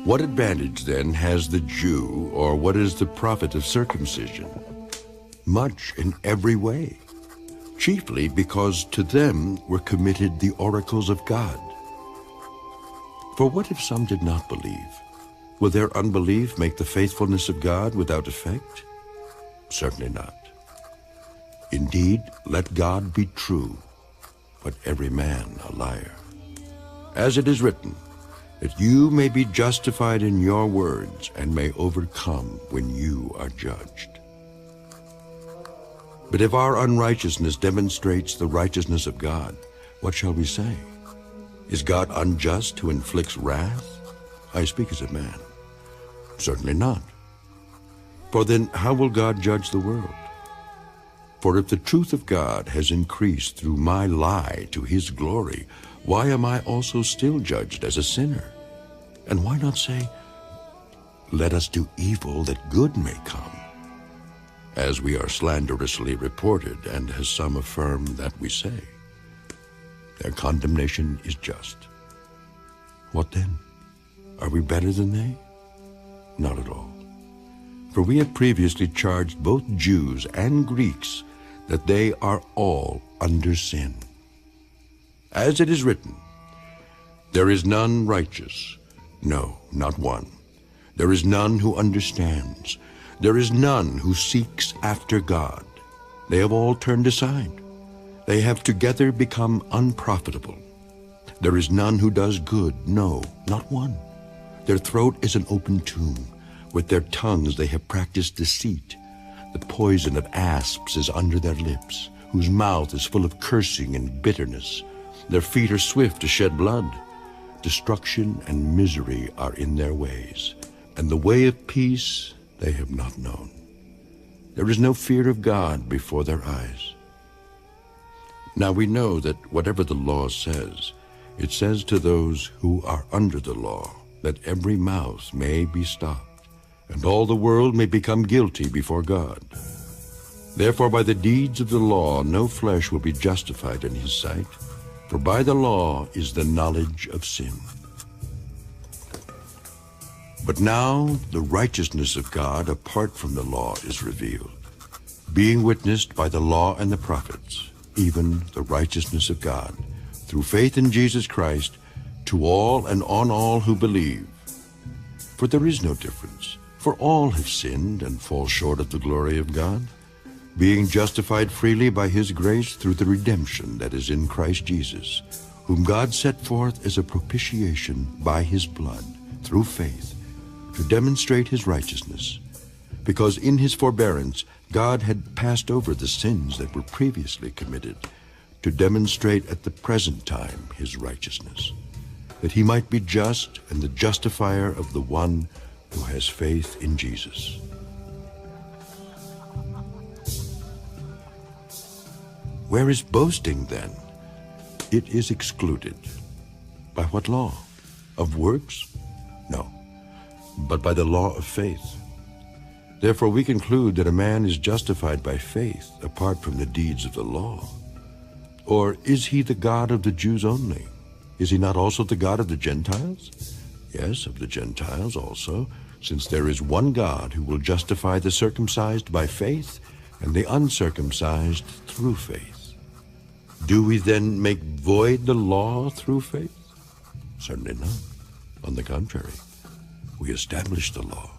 What advantage, then, has the Jew, or what is the profit of circumcision? Much in every way, chiefly because to them were committed the oracles of God. For what if some did not believe? Will their unbelief make the faithfulness of God without effect? Certainly not. Indeed, let God be true, but every man a liar. As it is written, that you may be justified in your words and may overcome when you are judged. But if our unrighteousness demonstrates the righteousness of God, what shall we say? Is God unjust who inflicts wrath? I speak as a man. Certainly not. For then how will God judge the world? For if the truth of God has increased through my lie to his glory, why am I also still judged as a sinner? And why not say, let us do evil that good may come? As we are slanderously reported, and as some affirm that we say. Their condemnation is just. What then? Are we better than they? Not at all. For we have previously charged both Jews and Greeks that they are all under sin. As it is written, there is none righteous, no, not one. There is none who understands. There is none who seeks after God. They have all turned aside. They have together become unprofitable. There is none who does good, no, not one. Their throat is an open tomb. With their tongues they have practiced deceit. The poison of asps is under their lips, whose mouth is full of cursing and bitterness. Their feet are swift to shed blood. Destruction and misery are in their ways, and the way of peace they have not known. There is no fear of God before their eyes. Now we know that whatever the law says, it says to those who are under the law, that every mouth may be stopped, and all the world may become guilty before God. Therefore by the deeds of the law no flesh will be justified in his sight, for by the law is the knowledge of sin. But now the righteousness of God apart from the law is revealed, being witnessed by the law and the prophets, even the righteousness of God, through faith in Jesus Christ, to all and on all who believe. For there is no difference, for all have sinned and fall short of the glory of God, being justified freely by his grace through the redemption that is in Christ Jesus, whom God set forth as a propitiation by his blood, through faith, to demonstrate his righteousness, because in his forbearance God had passed over the sins that were previously committed, to demonstrate at the present time his righteousness, that he might be just and the justifier of the one who has faith in Jesus. Where is boasting then? It is excluded. By what law? Of works? No, but by the law of faith. Therefore we conclude that a man is justified by faith apart from the deeds of the law. Or is he the God of the Jews only? Is he not also the God of the Gentiles? Yes, of the Gentiles also, since there is one God who will justify the circumcised by faith and the uncircumcised through faith. Do we then make void the law through faith? Certainly not. On the contrary, we establish the law.